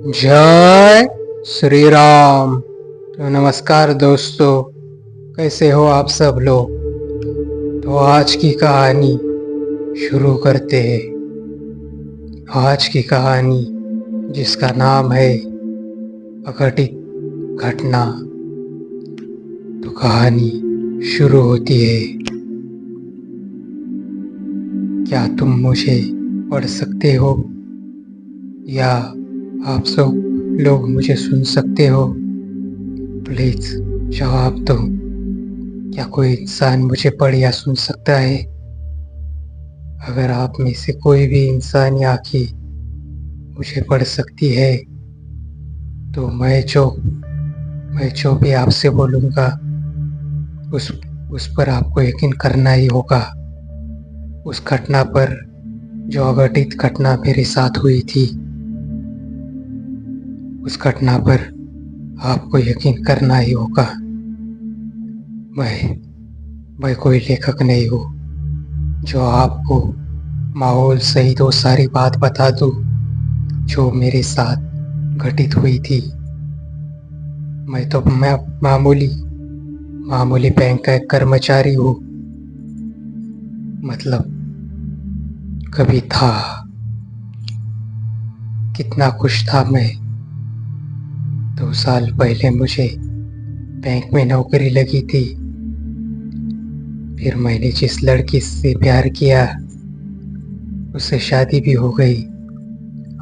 जय श्री राम। तो नमस्कार दोस्तों, कैसे हो आप सब लोग। तो आज की कहानी शुरू करते हैं। आज की कहानी जिसका नाम है अघटित घटना। तो कहानी शुरू होती है। क्या तुम मुझे पढ़ सकते हो या आप सब लोग मुझे सुन सकते हो? प्लीज जवाब दो। क्या कोई इंसान मुझे पढ़ या सुन सकता है? अगर आप में से कोई भी इंसान या आँखें मुझे पढ़ सकती है तो मैं जो भी आपसे बोलूँगा उस पर आपको यकीन करना ही होगा। उस घटना पर, जो अघटित घटना मेरे साथ हुई थी, उस घटना पर आपको यकीन करना ही होगा। मैं कोई लेखक नहीं हूँ जो आपको माहौल सहित वो सारी बात बता दूँ जो मेरे साथ घटित हुई थी। मैं मामूली बैंक का एक कर्मचारी हूँ। मतलब कभी था। कितना खुश था मैं। 2 साल पहले मुझे बैंक में नौकरी लगी थी। फिर मैंने जिस लड़की से प्यार किया उससे शादी भी हो गई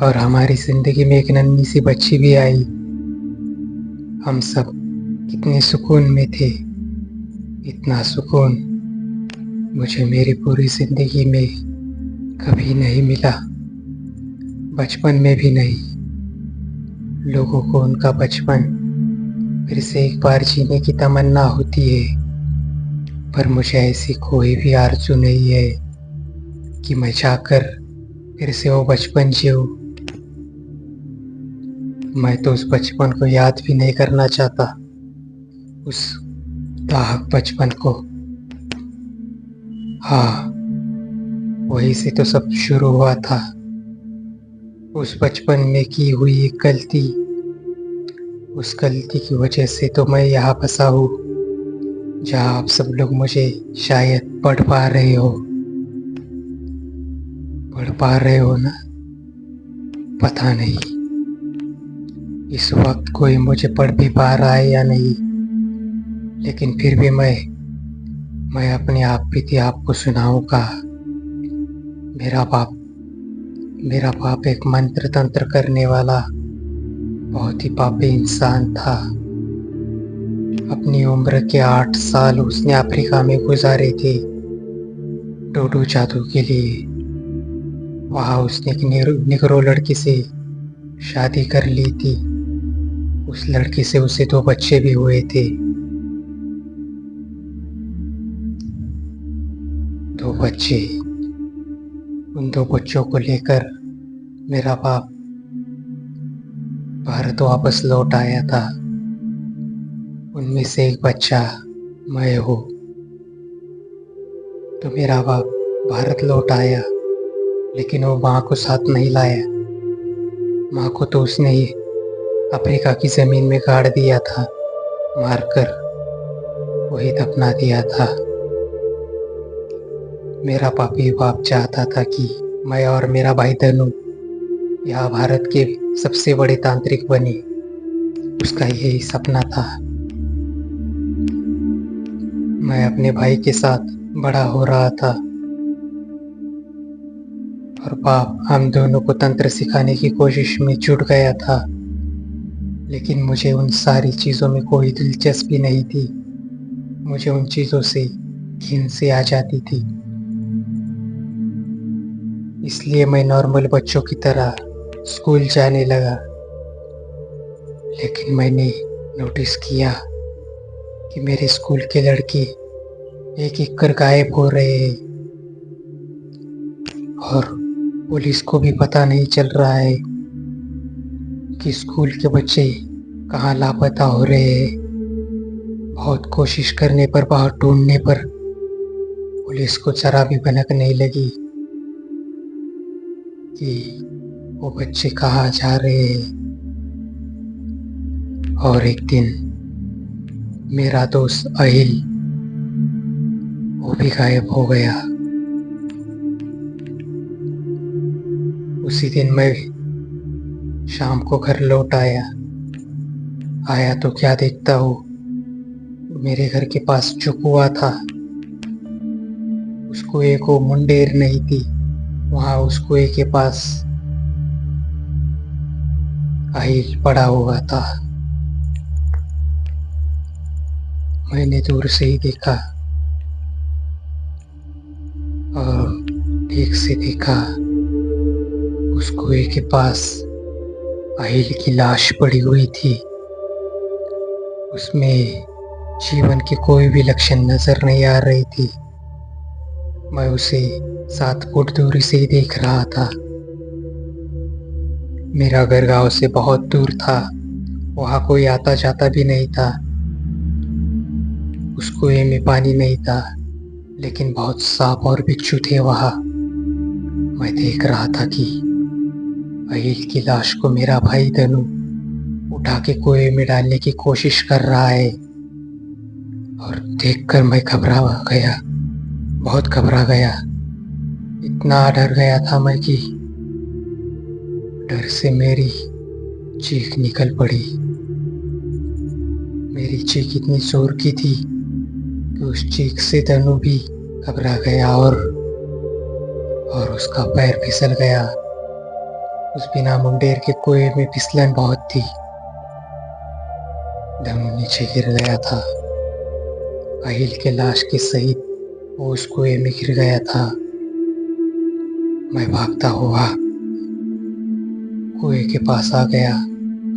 और हमारी जिंदगी में एक नन्ही सी बच्ची भी आई। हम सब कितने सुकून में थे। इतना सुकून मुझे मेरी पूरी जिंदगी में कभी नहीं मिला, बचपन में भी नहीं। लोगों को उनका बचपन फिर से एक बार जीने की तमन्ना होती है, पर मुझे ऐसी कोई भी आरज़ू नहीं है कि मैं जाकर फिर से वो बचपन जीऊं। मैं तो उस बचपन को याद भी नहीं करना चाहता, उस दाहक बचपन को। हाँ, वहीं से तो सब शुरू हुआ था। उस बचपन में की हुई एक गलती, उस गलती की वजह से तो मैं यहाँ फंसा हूँ जहाँ आप सब लोग मुझे शायद पढ़ पा रहे हो। पढ़ पा रहे हो ना? पता नहीं इस वक्त कोई मुझे पढ़ भी पा रहा है या नहीं, लेकिन फिर भी मैं अपने आप बीती आपको सुनाऊंगा। मेरा बाप एक मंत्र तंत्र करने वाला बहुत ही पापी इंसान था। अपनी उम्र के 8 साल उसने अफ्रीका में गुजारे थे डोडो जादू के लिए। वहाँ उसने एक निग्रो लड़की से शादी कर ली थी। उस लड़की से उसे 2 बच्चे भी हुए थे। 2 बच्चे। उन 2 बच्चों को लेकर मेरा बाप भारत वापस लौट आया था। उनमें से एक बच्चा मैं हूँ। तो मेरा बाप भारत लौट आया, लेकिन वो माँ को साथ नहीं लाया। माँ को तो उसने ही अफ्रीका की जमीन में गाड़ दिया था, मारकर वही दफना दिया था। मेरा पापी बाप चाहता था कि मैं और मेरा भाई धनु यहाँ भारत के सबसे बड़े तांत्रिक बने। उसका यही सपना था। मैं अपने भाई के साथ बड़ा हो रहा था और बाप हम दोनों को तंत्र सिखाने की कोशिश में जुट गया था, लेकिन मुझे उन सारी चीज़ों में कोई दिलचस्पी नहीं थी। मुझे उन चीज़ों से घिन से आ जाती थी। इसलिए मैं नॉर्मल बच्चों की तरह स्कूल जाने लगा। लेकिन मैंने नोटिस किया कि मेरे स्कूल के लड़के एक एक कर गायब हो रहे हैं और पुलिस को भी पता नहीं चल रहा है कि स्कूल के बच्चे कहाँ लापता हो रहे हैं। बहुत कोशिश करने पर, बहुत ढूंढने पर पुलिस को जरा भी भनक नहीं लगी कि वो बच्चे कहाँ जा रहे हैं। और एक दिन मेरा दोस्त अहिल वो भी गायब हो गया। उसी दिन मैं शाम को घर लौट आया तो क्या देखता हूँ, मेरे घर के पास जो कुआं था उस कुएं को मुंडेर नहीं थी। वहां उस कुएं के पास अहिल पड़ा हुआ था। मैंने दूर से ही देखा और ठीक से देखा, उस कुएं के पास अहिल की लाश पड़ी हुई थी। उसमें जीवन के कोई भी लक्षण नजर नहीं आ रही थी। मैं उसे 7 फुट दूरी से ही देख रहा था। मेरा घर गांव से बहुत दूर था, वहां कोई आता जाता भी नहीं था। उस कुएं में पानी नहीं था, लेकिन बहुत सांप और बिच्छू थे वहां। मैं देख रहा था कि अहिल की लाश को मेरा भाई धनु उठा के कुएं में डालने की कोशिश कर रहा है। और देखकर मैं घबरा गया, बहुत घबरा गया। इतना डर गया था मैं कि डर से मेरी चीख निकल पड़ी। मेरी चीख इतनी जोर की थी कि उस चीख से धनु भी घबरा गया और उसका पैर फिसल गया। उस बिना मुंडेर के कुएं में फिसलन बहुत थी। धनु नीचे गिर गया था। अहिल के लाश के सहित वो उस कुएं में गिर गया था। मैं भागता हुआ कुएं के पास आ गया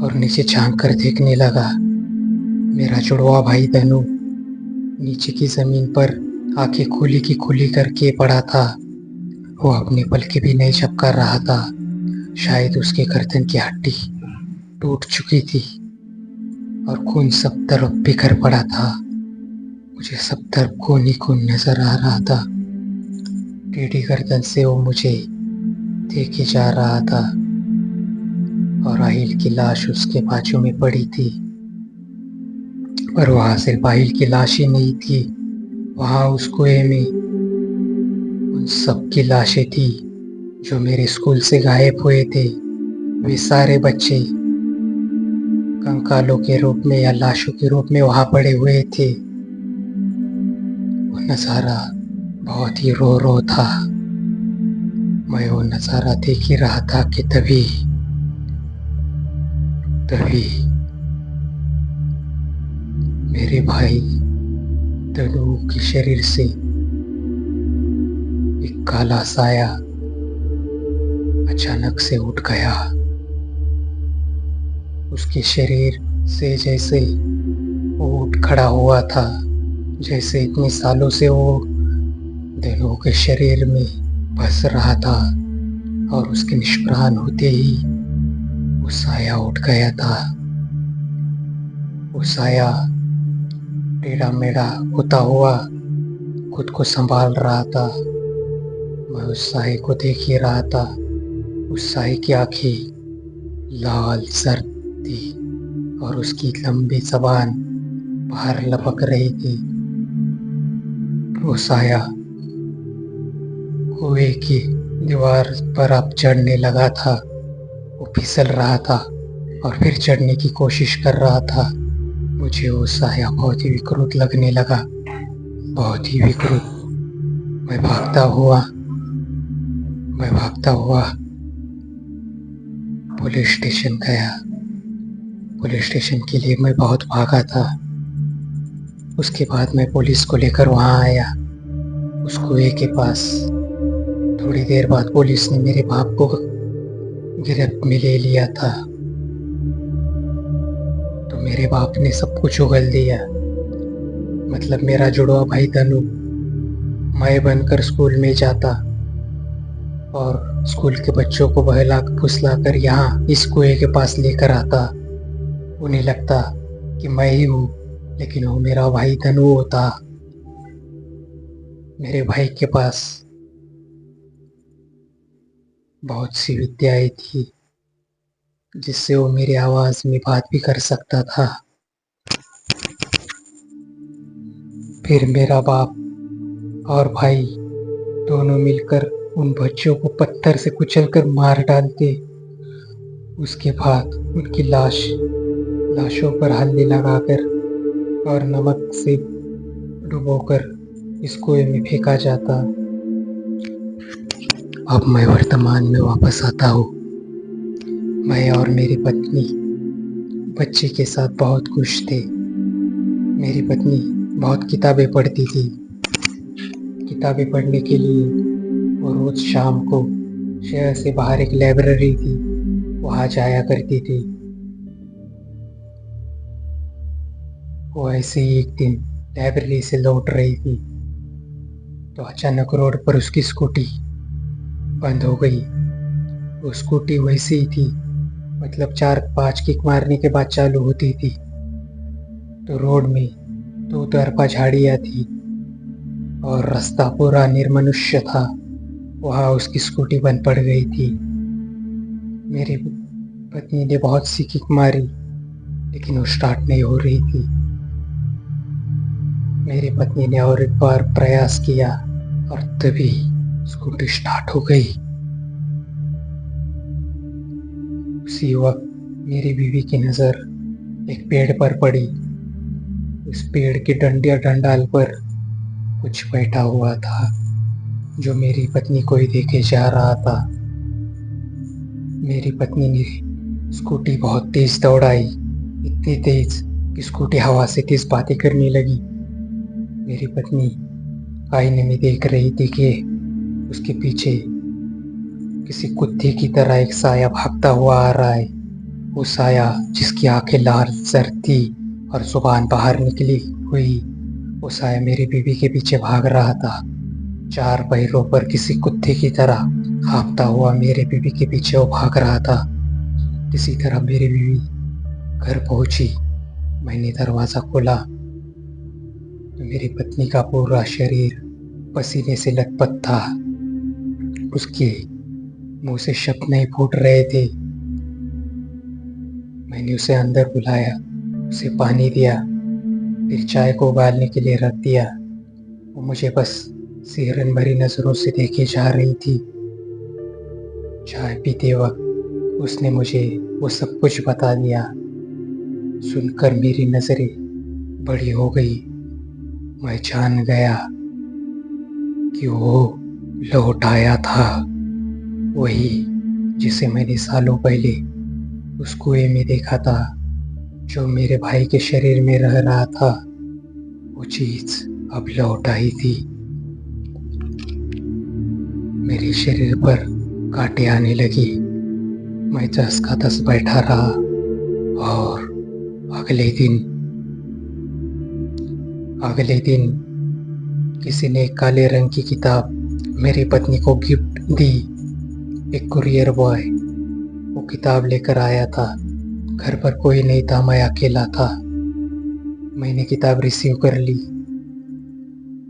और नीचे झांक कर देखने लगा। मेरा जुड़वा भाई धनु नीचे की जमीन पर आंखें खुली की खुली करके पड़ा था। वो अपनी पलकें भी नहीं झपका रहा था। शायद उसके गर्दन की हड्डी टूट चुकी थी और खून सब तरफ बिखर पड़ा था। मुझे सब तरफ खून ही खून नजर आ रहा था। टेढ़ी गर्दन से वो मुझे देखे जा रहा था और अहिल की लाश उसके बाजू में पड़ी थी। पर वहां सिर्फ अहिल की लाश ही नहीं थी, वहां उस कुएं में उन सब की लाशें थी जो मेरे स्कूल से गायब हुए थे। वे सारे बच्चे कंकालों के रूप में या लाशों के रूप में वहां पड़े हुए थे। वो नजारा बहुत ही रो था। मैं वो नजारा देख ही रहा था कि तभी मेरे भाई तनु के शरीर से एक काला साया अचानक से उठ गया। उसके शरीर से जैसे वो उठ खड़ा हुआ था, जैसे इतने सालों से वो धनु के शरीर में बस रहा था। और उसके निष्प्राण होते ही वो साया उठ गया था। वो साया टेढ़ा मेढ़ा होता हुआ खुद को संभाल रहा था। मैं उस साये को देख ही रहा था। उस साये की आंखें लाल सर्द थी और उसकी लंबी जबान बाहर लपक रही थी। वो साया कुएं की दीवार पर अब चढ़ने लगा था। वो फिसल रहा था और फिर चढ़ने की कोशिश कर रहा था। मुझे वो साया बहुत ही विकृत लगने लगा, बहुत ही विकृत। मैं भागता हुआ पुलिस स्टेशन गया। पुलिस स्टेशन के लिए मैं बहुत भागा था। उसके बाद मैं पुलिस को लेकर वहां आया, उस कुएं के पास। थोड़ी देर बाद पुलिस ने मेरे बाप को गिरफ्त में ले लिया था। तो मेरे बाप ने सब कुछ उगल दिया। मतलब मेरा जुड़वा भाई धनु मैं बनकर स्कूल में जाता और स्कूल के बच्चों को बहला फुसला कर यहाँ इस कुएं के पास लेकर आता। उन्हें लगता कि मैं ही हूँ, लेकिन वो मेरा भाई धनु होता। मेरे भाई के पास बहुत सी विद्याएं थी। जिससे वो मेरी आवाज में बात भी कर सकता था। फिर मेरा बाप और भाई दोनों मिलकर उन बच्चों को पत्थर से कुचलकर मार डालते। उसके बाद उनकी लाशों पर हल्दी लगाकर और नमक से डुबोकर इस कुएं में फेंका जाता। अब मैं वर्तमान में वापस आता हूँ। मैं और मेरी पत्नी बच्चे के साथ बहुत खुश थे। मेरी पत्नी बहुत किताबें पढ़ती थी। किताबें पढ़ने के लिए वो रोज शाम को शहर से बाहर एक लाइब्रेरी थी, वहाँ जाया करती थी। वो ऐसे ही एक दिन लाइब्रेरी से लौट रही थी तो अचानक रोड पर उसकी स्कूटी बंद हो गई। वो स्कूटी वैसी ही थी, मतलब 4-5 किक मारने के बाद चालू होती थी। तो रोड में दो तरफा झाड़ियाँ थी और रास्ता पूरा निर्मनुष्य था। वहाँ उसकी स्कूटी बंद पड़ गई थी। मेरी पत्नी ने बहुत सी किक मारी लेकिन वो स्टार्ट नहीं हो रही थी। मेरी पत्नी ने और एक बार प्रयास किया और तभी स्कूटी स्टार्ट हो गई। उसी वक्त मेरी बीवी की नजर एक पेड़ पर पड़ी। उस पेड़ के डंडाल पर कुछ बैठा हुआ था जो मेरी पत्नी को ही देखे जा रहा था। मेरी पत्नी ने स्कूटी बहुत तेज दौड़ाई, इतनी तेज कि स्कूटी हवा से तेज बातें करने लगी। मेरी पत्नी आईने में देख रही थी कि उसके पीछे किसी कुत्ते की तरह एक साया भागता हुआ आ रहा है। वो साया जिसकी आंखें लाल जर्द थी और जुबान बाहर निकली हुई, वो साया मेरी बीवी के पीछे भाग रहा था। 4 पैरों पर किसी कुत्ते की तरह हाँफता हुआ मेरे बीवी के पीछे वो भाग रहा था। किसी तरह मेरी बीवी घर पहुंची। मैंने दरवाजा खोला तो मेरी पत्नी का पूरा शरीर पसीने से लथपथ था। उसके मुंह से शब्द नहीं फूट रहे थे। मैंने उसे अंदर बुलाया, उसे पानी दिया, फिर चाय को उबालने के लिए रख दिया। वो मुझे बस सिहरन भरी नजरों से देखे जा रही थी। चाय पीते वक्त उसने मुझे वो सब कुछ बता दिया। सुनकर मेरी नजरें बड़ी हो गई। मैं जान गया कि वो लौट आया था, वही जिसे मैंने सालों पहले उस कुएं में देखा था, जो मेरे भाई के शरीर में रह रहा था। वो चीज अब लौट आई थी। मेरे शरीर पर कांटे आने लगी। मैं जस का तस बैठा रहा और अगले दिन किसी ने एक काले रंग की किताब मेरी पत्नी को गिफ्ट दी। एक कुरियर बॉय वो किताब लेकर आया था। घर पर कोई नहीं था, मैं अकेला था। मैंने किताब रिसीव कर ली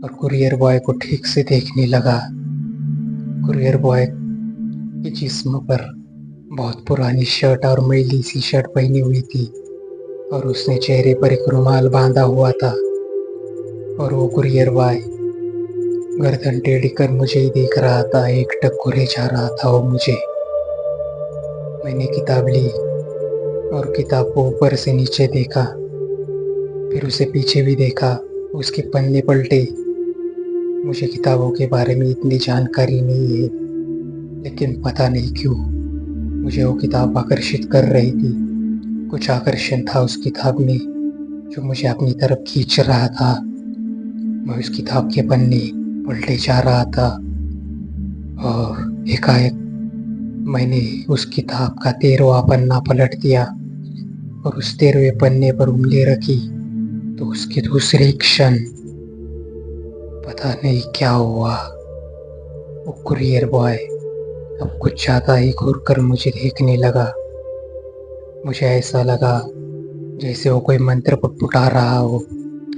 और कुरियर बॉय को ठीक से देखने लगा। कुरियर बॉय के जिस्म पर बहुत पुरानी शर्ट और मैली सी शर्ट पहनी हुई थी और उसने चेहरे पर एक रुमाल बांधा हुआ था। और वो कुरियर बॉय गर्दन टेढ़ी कर मुझे ही देख रहा था, एकटक घूरे जा रहा था वो मुझे। मैंने किताब ली और किताब को ऊपर से नीचे देखा, फिर उसे पीछे भी देखा, उसके पन्ने पलटे। मुझे किताबों के बारे में इतनी जानकारी नहीं है, लेकिन पता नहीं क्यों मुझे वो किताब आकर्षित कर रही थी। कुछ आकर्षण था उस किताब में जो मुझे अपनी तरफ खींच रहा था। मैं उस किताब के पन्ने पलटे जा रहा था और एकाएक मैंने उस किताब का 13वां पन्ना पलट दिया और उस 13वें पन्ने पर उंगली रखी तो उसके दूसरे क्षण पता नहीं क्या हुआ, वो कुरियर बॉय अब कुछ ज्यादा ही घूर कर मुझे देखने लगा। मुझे ऐसा लगा जैसे वो कोई मंत्र पुटपुटा रहा हो,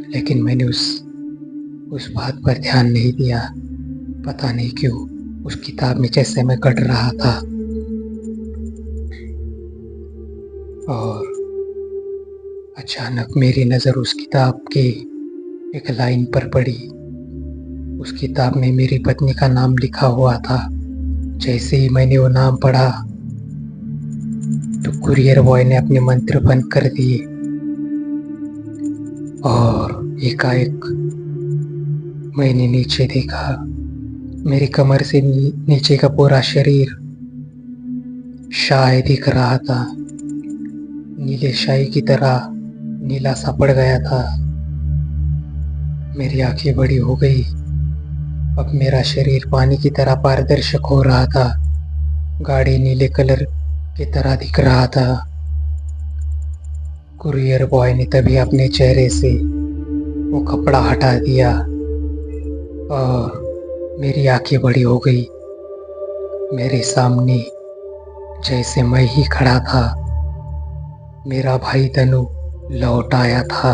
लेकिन मैंने उस बात पर ध्यान नहीं दिया। पता नहीं क्यों उस किताब में जैसे मैं कट रहा था। और अचानक मेरी नज़र उस किताब के एक लाइन पर पड़ी। उस किताब में मेरी पत्नी का नाम लिखा हुआ था। जैसे ही मैंने वो नाम पढ़ा तो कुरियर बॉय ने अपने मंत्र बंद कर दिए और एकाएक मैंने नीचे देखा। मेरी कमर से नीचे का पूरा शरीर शाय दिख रहा था। नीले शाही की तरह नीला सा पड़ गया था। मेरी आंखें बड़ी हो गई। अब मेरा शरीर पानी की तरह पारदर्शक हो रहा था। गाड़ी नीले कलर की तरह दिख रहा था। कुरियर बॉय ने तभी अपने चेहरे से वो कपड़ा हटा दिया और मेरी आंखें बड़ी हो गई। मेरे सामने जैसे मैं ही खड़ा था। मेरा भाई तनु लौट आया था।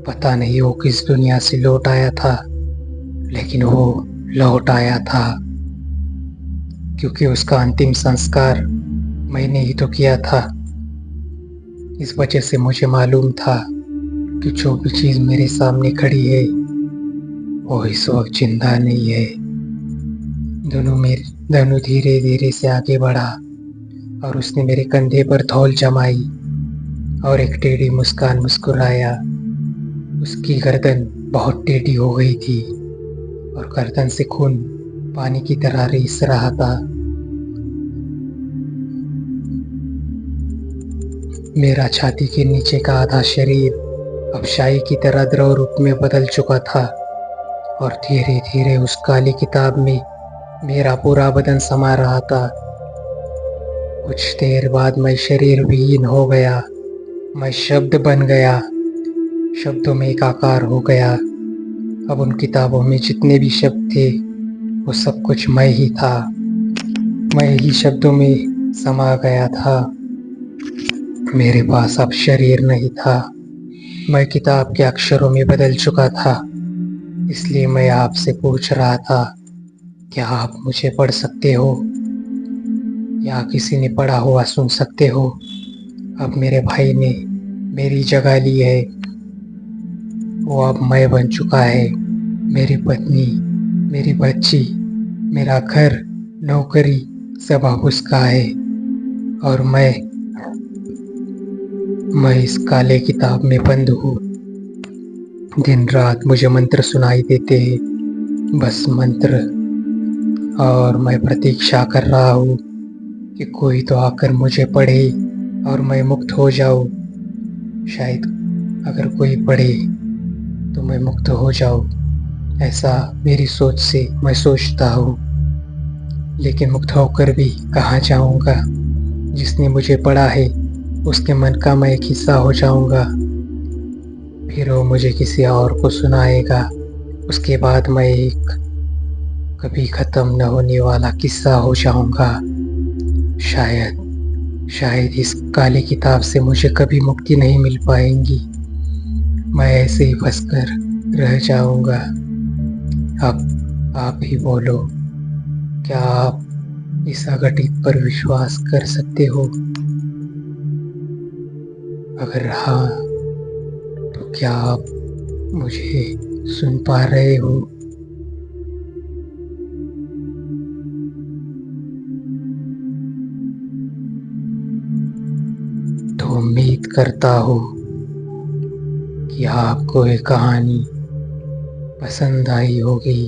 पता नहीं वो किस दुनिया से लौट आया था, लेकिन वो लौट आया था क्योंकि उसका अंतिम संस्कार मैंने ही तो किया था। इस वजह से मुझे मालूम था कि जो भी चीज़ मेरे सामने खड़ी है वो इस वक्त जिंदा नहीं है। धनु धीरे धीरे से आगे बढ़ा और उसने मेरे कंधे पर धौल जमाई और एक टेढ़ी मुस्कान मुस्कुराया। उसकी गर्दन बहुत टेढ़ी हो गई थी और गर्दन से खून पानी की तरह रिस रहा था। मेरा छाती के नीचे का आधा शरीर अब शाही की तरह द्रव रूप में बदल चुका था और धीरे धीरे उस काली किताब में मेरा पूरा बदन समा रहा था। कुछ देर बाद मैं शरीर विहीन हो गया। मैं शब्द बन गया, शब्दों में एकाकार हो गया। अब उन किताबों में जितने भी शब्द थे वो सब कुछ मैं ही था। मैं ही शब्दों में समा गया था। मेरे पास अब शरीर नहीं था। मैं किताब के अक्षरों में बदल चुका था। इसलिए मैं आपसे पूछ रहा था, क्या आप मुझे पढ़ सकते हो या किसी ने पढ़ा हुआ सुन सकते हो? अब मेरे भाई ने मेरी जगह ली है। वो अब मैं बन चुका है। मेरी पत्नी, मेरी बच्ची, मेरा घर, नौकरी सब अब उसका है और मैं इस काले किताब में बंद हूँ। दिन रात मुझे मंत्र सुनाई देते हैं, बस मंत्र, और मैं प्रतीक्षा कर रहा हूँ कि कोई तो आकर मुझे पढ़े और मैं मुक्त हो जाऊँ। शायद अगर कोई पढ़े तो मैं मुक्त हो जाऊँ, ऐसा मेरी सोच से मैं सोचता हूँ। लेकिन मुक्त होकर भी कहाँ जाऊँगा? जिसने मुझे पढ़ा है उसके मन का मैं एक हिस्सा हो जाऊँगा। फिर वो मुझे किसी और को सुनाएगा। उसके बाद मैं एक कभी ख़त्म न होने वाला किस्सा हो जाऊँगा। शायद इस काली किताब से मुझे कभी मुक्ति नहीं मिल पाएगी। मैं ऐसे ही फंसकर रह जाऊँगा। अब आप ही बोलो, क्या आप इस अघटित पर विश्वास कर सकते हो? अगर हाँ, तो क्या आप मुझे सुन पा रहे हो? तो उम्मीद करता हूँ कि आपको ये कहानी पसंद आई होगी।